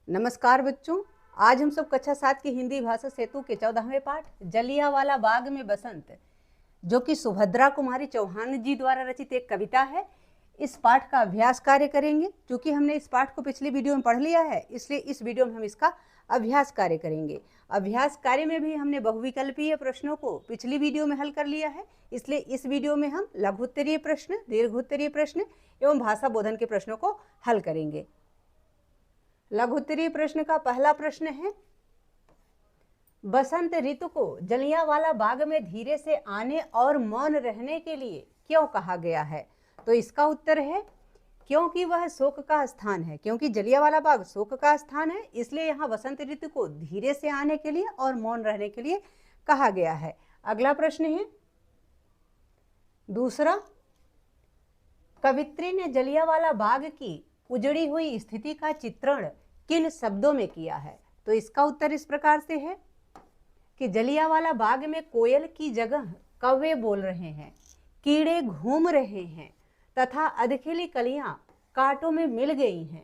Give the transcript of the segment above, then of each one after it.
नमस्कार बच्चों, आज हम सब कक्षा 7 की हिंदी भाषा सेतु के 14वें पाठ जलियांवाला बाग में बसंत, जो कि सुभद्रा कुमारी चौहान जी द्वारा रचित एक कविता है, इस पाठ का अभ्यास कार्य करेंगे। क्योंकि हमने इस पाठ को पिछली वीडियो में पढ़ लिया है, इसलिए इस वीडियो में हम इसका अभ्यास कार्य करेंगे। अभ्यास कार्य में भी हमने बहुविकल्पीय प्रश्नों को पिछली वीडियो में हल कर लिया है, इसलिए इस वीडियो में हम लघु उत्तरीय प्रश्न, दीर्घ उत्तरीय प्रश्न एवं भाषा बोधन के प्रश्नों को हल करेंगे। लघु उत्तरीय प्रश्न का पहला प्रश्न है, बसंत ऋतु को जलियांवाला बाग में धीरे से आने और मौन रहने के लिए क्यों कहा गया है? तो इसका उत्तर है क्योंकि वह शोक का स्थान है। क्योंकि जलियांवाला बाग शोक का स्थान है, इसलिए यहाँ बसंत ऋतु को धीरे से आने के लिए और मौन रहने के लिए कहा गया है। अगला प्रश्न है दूसरा, कवित्री ने जलियांवाला बाग की उजड़ी हुई स्थिति का चित्रण किन शब्दों में किया है? तो इसका उत्तर इस प्रकार से है कि जलियांवाला बाग में कोयल की जगह कौवे बोल रहे हैं, कीड़े घूम रहे हैं तथा अधखिली कलियां कांटों में मिल गई हैं,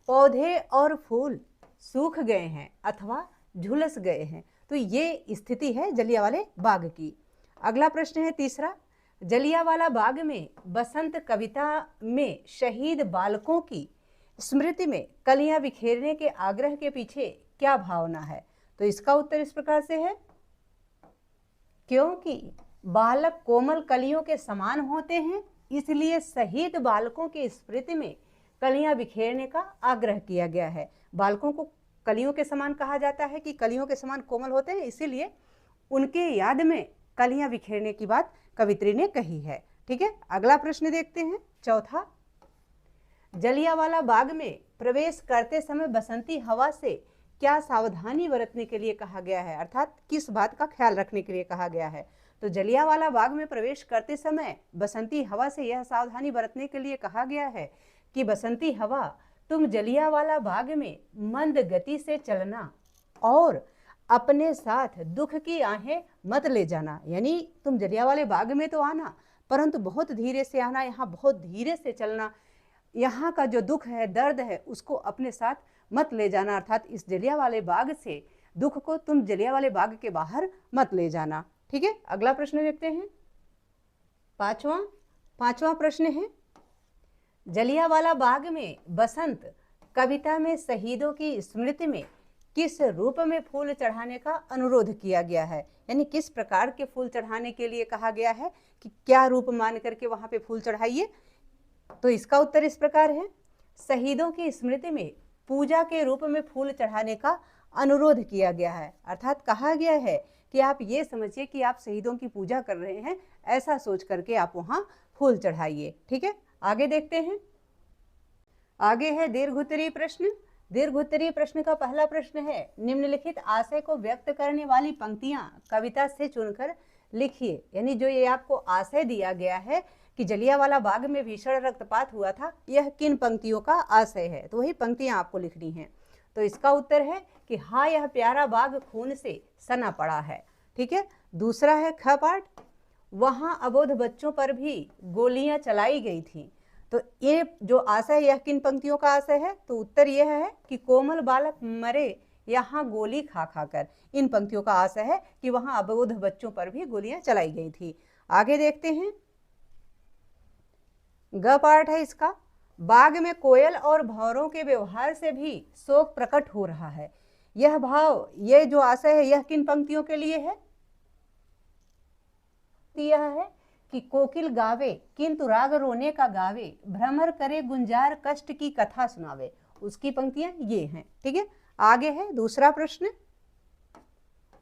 पौधे और फूल सूख गए हैं अथवा झुलस गए हैं। तो ये स्थिति है जलियांवाले बाग की। अगला प्रश्न है तीसरा, जलियांवाला बाग में बसंत कविता में शहीद बालकों की स्मृति में कलियां बिखेरने के आग्रह के पीछे क्या भावना है? तो इसका उत्तर इस प्रकार से है, क्योंकि बालक कोमल कलियों के समान होते हैं, इसलिए शहीद बालकों की स्मृति में कलियां बिखेरने का आग्रह किया गया है। बालकों को कलियों के समान कहा जाता है कि कलियों के समान कोमल होते हैं, इसीलिए उनके याद में कलियां बिखेरने की बात कवित्री ने कही है। ठीक है, अगला प्रश्न देखते हैं चौथा, जलियांवाला बाग में प्रवेश करते समय बसंती हवा से क्या सावधानी बरतने के लिए कहा गया है? अर्थात किस बात का ख्याल रखने के लिए कहा गया है? तो जलियांवाला बाग में प्रवेश करते समय बसंती हवा से यह सावधानी बरतने के लिए कहा गया है कि बसंती हवा, तुम जलियांवाला बाग में मंद गति से चलना और अपने साथ दुख की आहें मत ले जाना। यानी तुम जलियांवाले बाग में तो आना, परंतु बहुत धीरे से आना, यहाँ बहुत धीरे से चलना, यहाँ का जो दुख है, दर्द है, उसको अपने साथ मत ले जाना। अर्थात इस जलियांवाले बाग से दुख को तुम जलियांवाले बाग के बाहर मत ले जाना। ठीक है, अगला प्रश्न देखते हैं पांचवा प्रश्न है, जलियांवाला बाग में बसंत कविता में शहीदों की स्मृति में किस रूप में फूल चढ़ाने का अनुरोध किया गया है? यानी किस प्रकार के फूल चढ़ाने के लिए कहा गया है कि क्या रूप मान करके वहां पे फूल चढ़ाइए? तो इसका उत्तर इस प्रकार है, शहीदों की स्मृति में पूजा के रूप में फूल चढ़ाने का अनुरोध किया गया है। अर्थात कहा गया है कि आप ये समझिए कि आप शहीदों की पूजा कर रहे हैं, ऐसा सोच करके आप वहां फूल चढ़ाइए। ठीक है, आगे देखते हैं। आगे है दीर्घ उत्तरीय प्रश्न। दीर्घ उत्तरीय प्रश्न का पहला प्रश्न है, निम्नलिखित आशय को व्यक्त करने वाली पंक्तियां कविता से चुनकर लिखिए। यानी जो ये आपको आशय दिया गया है कि जलियांवाला बाग में भीषण रक्तपात हुआ था, यह किन पंक्तियों का आशय है? तो वही पंक्तियां आपको लिखनी हैं। तो इसका उत्तर है कि हाँ, यह प्यारा बाग खून से सना पड़ा है। ठीक है, दूसरा है ख पाठ, वहां अबोध बच्चों पर भी गोलियां चलाई गई थी। तो ये जो आशय, यह किन पंक्तियों का आशय है? तो उत्तर यह है कि कोमल बालक मरे यहाँ गोली खा खाकर। इन पंक्तियों का आशय है कि वहां अबोध बच्चों पर भी गोलियां चलाई गई थी। आगे देखते हैं, ग पार्ट है इसका, बाग में कोयल और भंवरों के व्यवहार से भी शोक प्रकट हो रहा है। यह भाव, ये जो आशय है, यह किन पंक्तियों के लिए है? यह है कि कोकिल गावे किंतु राग रोने का गावे, भ्रमर करे गुंजार कष्ट की कथा सुनावे। उसकी पंक्तियां ये हैं। ठीक है, आगे है दूसरा प्रश्न,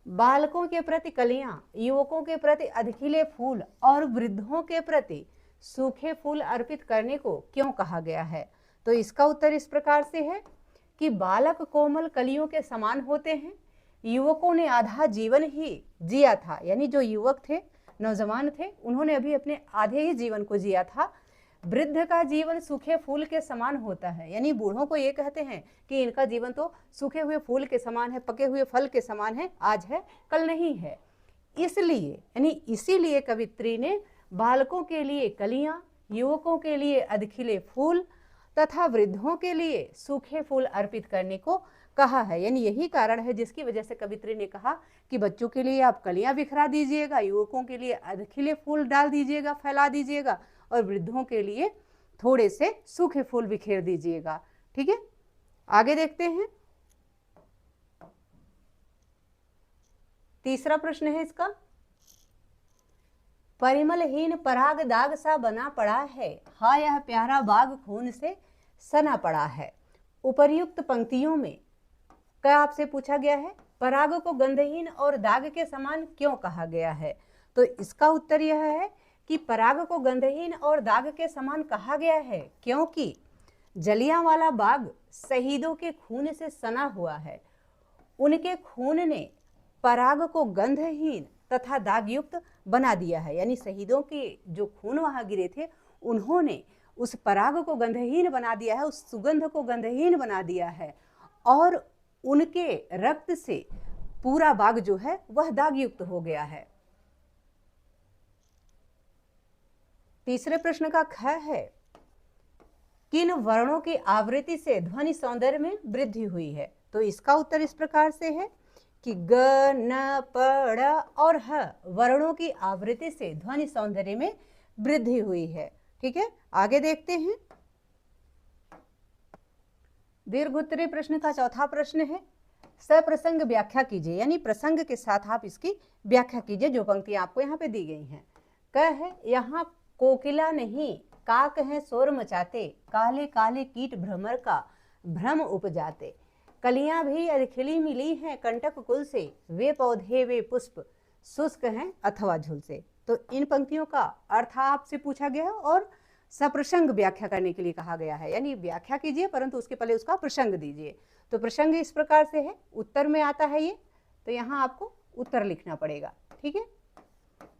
बालकों के प्रति कलियां, युवकों के प्रति अधखिले फूल और वृद्धों के प्रति सूखे फूल अर्पित करने को क्यों कहा गया है? तो इसका उत्तर इस प्रकार से है कि बालक कोमल कलियों के समान होते हैं, युवकों ने आधा जीवन ही जिया था। यानी जो युवक थे, नौजवान थे, उन्होंने अभी अपने आधे ही जीवन को जिया था। वृद्ध का जीवन सूखे फूल के समान होता है। यानी बूढ़ों को ये कहते हैं कि इनका जीवन तो सूखे हुए फूल के समान है, पके हुए फल के समान है, आज है कल नहीं है। इसलिए, यानी इसीलिए कवित्री ने बालकों के लिए कलियां, युवकों के लिए अधखिले फूल तथा वृद्धों के लिए सूखे फूल अर्पित करने को कहा है। यानी यही कारण है जिसकी वजह से कवित्री ने कहा कि बच्चों के लिए आप कलियां बिखरा दीजिएगा, युवकों के लिए खिले फूल डाल दीजिएगा, फैला दीजिएगा, और वृद्धों के लिए थोड़े से सूखे फूल बिखेर दीजिएगा। ठीक है, आगे देखते हैं। तीसरा प्रश्न है इसका, परिमलहीन पराग दाग सा बना पड़ा है, हा यह प्यारा बाग खून से सना पड़ा है। उपर्युक्त पंक्तियों में क्या आपसे पूछा गया है, पराग को गंधहीन और दाग के समान क्यों कहा गया है? तो इसका उत्तर यह है कि पराग को गंधहीन और दाग के समान कहा गया है क्योंकि जलियांवाला बाग शहीदों के खून से सना हुआ है। उनके खून ने पराग को गंधहीन तथा दागयुक्त बना दिया है। यानी शहीदों के जो खून वहां गिरे थे उन्होंने उस पराग को गंधहीन बना दिया है, उस सुगंध को गंधहीन बना दिया है, और उनके रक्त से पूरा बाग जो है वह दागयुक्त हो गया है। तीसरे प्रश्न का ख है, किन वर्णों की आवृत्ति से ध्वनि सौंदर्य में वृद्धि हुई है? तो इसका उत्तर इस प्रकार से है कि ग, न, प, ड़ और ह वर्णों की आवृत्ति से ध्वनि सौंदर्य में वृद्धि हुई है। ठीक है, आगे देखते हैं। दीर्घोत्तरीय प्रश्न का चौथा प्रश्न है, सप्रसंग व्याख्या कीजिए। यानी प्रसंग के साथ आप इसकी व्याख्या कीजिए जो पंक्तियां आपको यहाँ पे दी गई हैं। क है, यहाँ कोकिला नहीं काक हैं शोर मचाते, काले काले कीट भ्रमर का भ्रम उपजाते। कलियां भी अधखिली मिली हैं कंटक कुल से, वे पौधे वे पुष्प शुष्क हैं अथवा झुलसे। तो इन पंक्तियों का अर्थ आपसे पूछा गया है और सप्रसंग व्याख्या करने के लिए कहा गया है। यानी व्याख्या कीजिए परंतु उसके पहले उसका प्रसंग दीजिए। तो प्रसंग इस प्रकार से है, उत्तर में आता है ये, तो यहाँ आपको उत्तर लिखना पड़ेगा। ठीक है,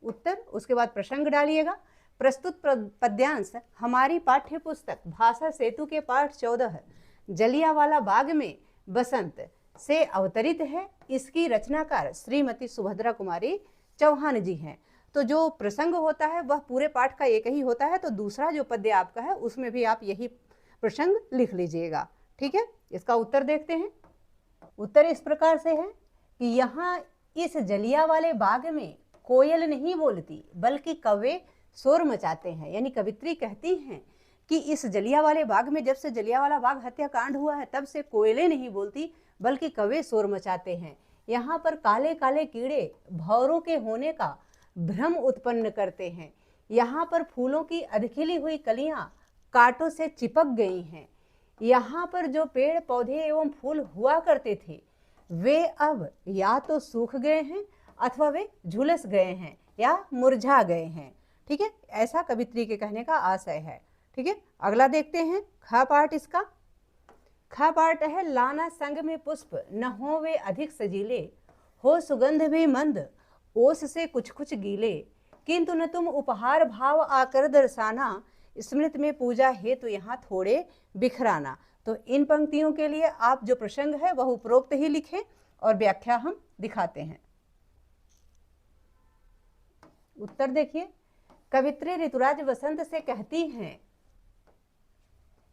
उत्तर, उसके बाद प्रसंग डालिएगा। प्रस्तुत पद्यांश हमारी पाठ्य पुस्तक भाषा सेतु के पाठ 14 जलियांवाला बाग में बसंत से अवतरित है। इसकी रचनाकार श्रीमती सुभद्रा कुमारी चौहान जी हैं। तो जो प्रसंग होता है वह पूरे पाठ का एक ही होता है, तो दूसरा जो पद्य आपका है उसमें भी आप यही प्रसंग लिख लीजिएगा। ठीक है, इसका उत्तर देखते हैं। उत्तर इस प्रकार से है कि यहाँ इस जलियांवाले बाग में कोयल नहीं बोलती बल्कि कौवे शोर मचाते हैं। यानी कवित्री कहती हैं कि इस जलियांवाले बाग में जब से जलियांवाला बाग हत्याकांड हुआ है तब से कोयलें नहीं बोलती बल्कि कौवे शोर मचाते हैं। यहाँ पर काले काले कीड़े भौरों के होने का भ्रम उत्पन्न करते हैं। यहाँ पर फूलों की अधखिली हुई कलियां कांटों से चिपक गई हैं। यहाँ पर जो पेड़ पौधे एवं फूल हुआ करते थे वे अब या तो सूख गए हैं अथवा वे झुलस गए हैं या मुरझा गए हैं। ठीक है, ऐसा कवित्री के कहने का आशय है। ठीक है, अगला देखते हैं। ख पार्ट इसका, ख पार्ट है, लाना संग में पुष्प न हो वे अधिक सजीले, हो सुगंध भी मंद ओस से कुछ कुछ गीले, किंतु न तुम उपहार भाव आकर दर्शाना, स्मृति में पूजा हेतु यहाँ थोड़े बिखराना। तो इन पंक्तियों के लिए आप जो प्रसंग है वह उपरोक्त ही लिखें और व्याख्या हम दिखाते हैं। उत्तर देखिए, कवित्री ऋतुराज बसंत से कहती हैं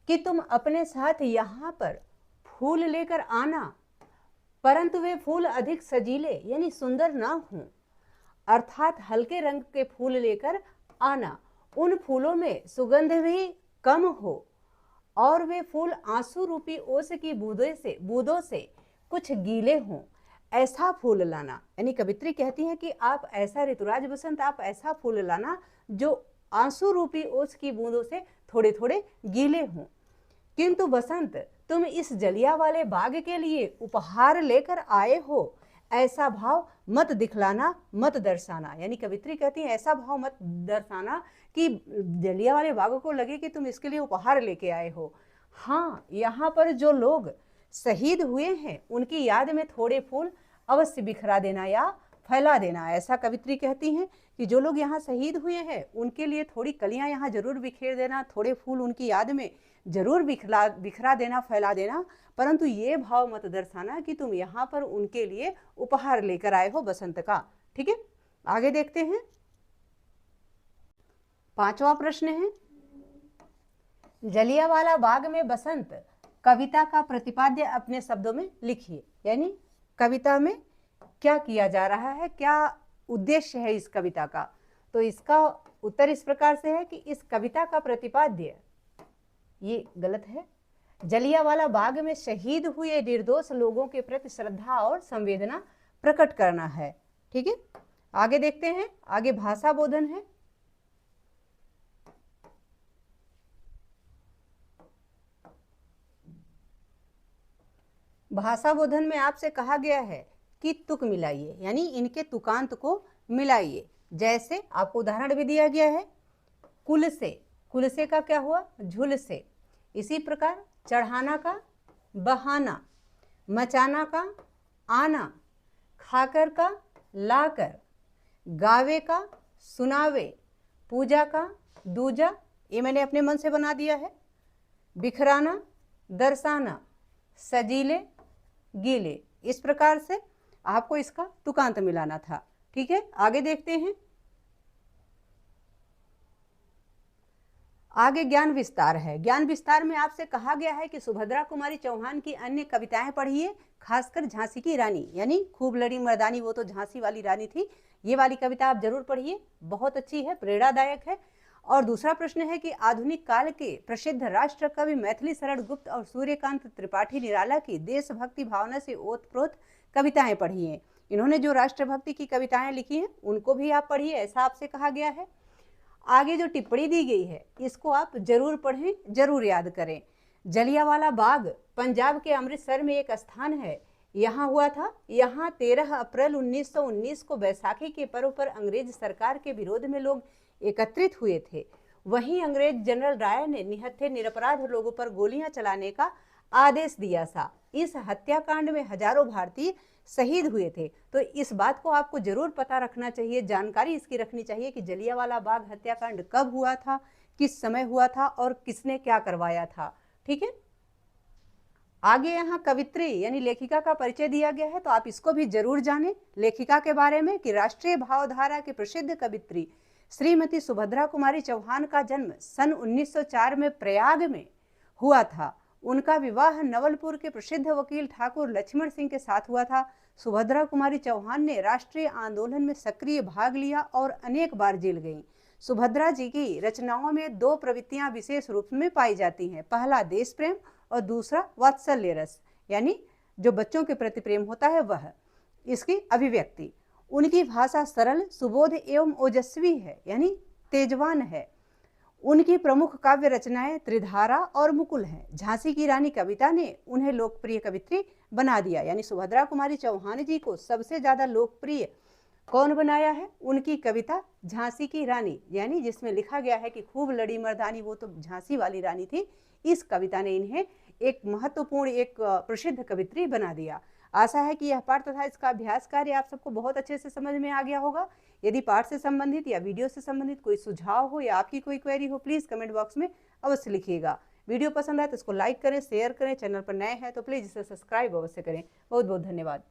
कि तुम अपने साथ यहाँ पर फूल लेकर आना, परंतु वे फूल अधिक सजीले यानी सुंदर ना हों, अर्थात हल्के रंग के फूल लेकर आना। उन फूलों में सुगंध भी कम हो और वे फूल आंसू रूपी ओस की बूंदों से कुछ गीले हों, ऐसा फूल लाना। यानी कवित्री कहती है कि आप ऐसा, ऋतुराज बसंत आप ऐसा फूल लाना जो आंसू रूपी ओस की बूंदों से थोड़े थोड़े गीले हों। किंतु बसंत तुम इस जलियांवाले बाग के लिए उपहार लेकर आए हो, ऐसा भाव मत दिखलाना मत दर्शाना। यानी कवित्री कहती है ऐसा भाव मत दर्शाना कि जलियांवाले बाग को लगे कि तुम इसके लिए उपहार लेके आए हो। हाँ, यहाँ पर जो लोग शहीद हुए हैं उनकी याद में थोड़े फूल अवश्य बिखरा देना या फैला देना। ऐसा कवित्री कहती हैं कि जो लोग यहाँ शहीद हुए हैं उनके लिए थोड़ी कलियां यहाँ जरूर बिखेर देना, थोड़े फूल उनकी याद में जरूर बिखरा देना, फैला देना, परंतु ये भाव मत दर्शाना कि तुम यहाँ पर उनके लिए उपहार लेकर आए हो बसंत का। ठीक है, आगे देखते हैं। 5वां प्रश्न है, जलियांवाला बाग में बसंत कविता का प्रतिपाद्य अपने शब्दों में लिखिए। यानी कविता में क्या किया जा रहा है, क्या उद्देश्य है इस कविता का। तो इसका उत्तर इस प्रकार से है कि इस कविता का प्रतिपाद्य, ये गलत है, जलियांवाला बाग में शहीद हुए निर्दोष लोगों के प्रति श्रद्धा और संवेदना प्रकट करना है। ठीक है, आगे देखते हैं। आगे भाषा बोधन है। भाषा बोधन में आपसे कहा गया है कि तुक मिलाइए, यानी इनके तुकांत को मिलाइए। जैसे आपको उदाहरण भी दिया गया है, कुल से, कुल से का क्या हुआ, झुल से। इसी प्रकार चढ़ाना का बहाना, मचाना का आना, खाकर का लाकर, गावे का सुनावे, पूजा का दूजा, ये मैंने अपने मन से बना दिया है। बिखराना, दर्शाना, सजीले, गीले। इस प्रकार से आपको इसका तुकांत मिलाना था। ठीक है, आगे देखते हैं। आगे ज्ञान विस्तार है। ज्ञान विस्तार में आपसे कहा गया है कि सुभद्रा कुमारी चौहान की अन्य कविताएं पढ़िए, खासकर झांसी की रानी, यानी खूब लड़ी मर्दानी, वो तो झांसी वाली रानी थी। ये वाली कविता आप जरूर पढ़िए, बहुत अच्छी है, प्रेरणादायक है। और दूसरा प्रश्न है कि आधुनिक काल के प्रसिद्ध राष्ट्र कवि मैथिली शरण गुप्त और सूर्यकांत त्रिपाठी निराला की देशभक्ति भावना से ओतप्रोत कविताएं पढ़िए। इन्होंने जो राष्ट्रभक्ति की कविताएं लिखी हैं उनको भी आप पढ़िए, ऐसा आपसे कहा गया है। आगे जो टिप्पणी दी गई है इसको आप जरूर पढ़ें, जरूर याद करें। जलियांवाला बाग पंजाब के अमृतसर में एक स्थान है, यहाँ हुआ था। यहाँ 13 अप्रैल 1919 को बैसाखी के पर्व पर अंग्रेज सरकार के विरोध में लोग एकत्रित हुए थे। वहीं अंग्रेज जनरल राय ने निहत्थे निरपराध लोगों पर गोलियां चलाने का आदेश दिया था। इस हत्याकांड में हजारों भारतीय शहीद हुए थे। तो इस बात को आपको जरूर पता रखना चाहिए, जानकारी इसकी रखनी चाहिए कि जलियांवाला बाग हत्याकांड कब हुआ था, किस समय हुआ था और किसने क्या करवाया था। ठीक है, आगे यहाँ कवित्री यानी लेखिका का परिचय दिया गया है, तो आप इसको भी जरूर जानें लेखिका के बारे में कि राष्ट्रीय भावधारा की प्रसिद्ध कवित्री श्रीमती सुभद्रा कुमारी चौहान का जन्म सन 1904 में प्रयाग में हुआ था। उनका विवाह नवलपुर के प्रसिद्ध वकील ठाकुर लक्ष्मण सिंह के साथ हुआ था। सुभद्रा कुमारी चौहान ने राष्ट्रीय आंदोलन में सक्रिय भाग लिया और अनेक बार जेल गईं। सुभद्रा जी की रचनाओं में दो प्रवृत्तियां विशेष रूप में पाई जाती हैं, पहला देश प्रेम और दूसरा वात्सल्य रस, यानी जो बच्चों के प्रति प्रेम होता है वह, इसकी अभिव्यक्ति। उनकी भाषा सरल, सुबोध एवं ओजस्वी है, यानी तेजवान है। उनकी प्रमुख काव्य रचनाएं त्रिधारा और मुकुल हैं। झांसी की रानी कविता ने उन्हें लोकप्रिय कवित्री बना दिया, यानी सुभद्रा कुमारी चौहान जी को सबसे ज्यादा लोकप्रिय कौन बनाया है, उनकी कविता झांसी की रानी, यानी जिसमें लिखा गया है कि खूब लड़ी मर्दानी, वो तो झांसी वाली रानी थी। इस कविता ने इन्हें एक महत्वपूर्ण, एक प्रसिद्ध कवित्री बना दिया। आशा है कि यह पाठ तथा इसका अभ्यास कार्य आप सबको बहुत अच्छे से समझ में आ गया होगा। यदि पाठ से संबंधित या वीडियो से संबंधित कोई सुझाव हो या आपकी कोई क्वेरी हो, प्लीज़ कमेंट बॉक्स में अवश्य लिखिएगा। वीडियो पसंद आए तो इसको लाइक करें, शेयर करें। चैनल पर नए हैं तो प्लीज़ इसे सब्सक्राइब अवश्य करें। बहुत बहुत धन्यवाद।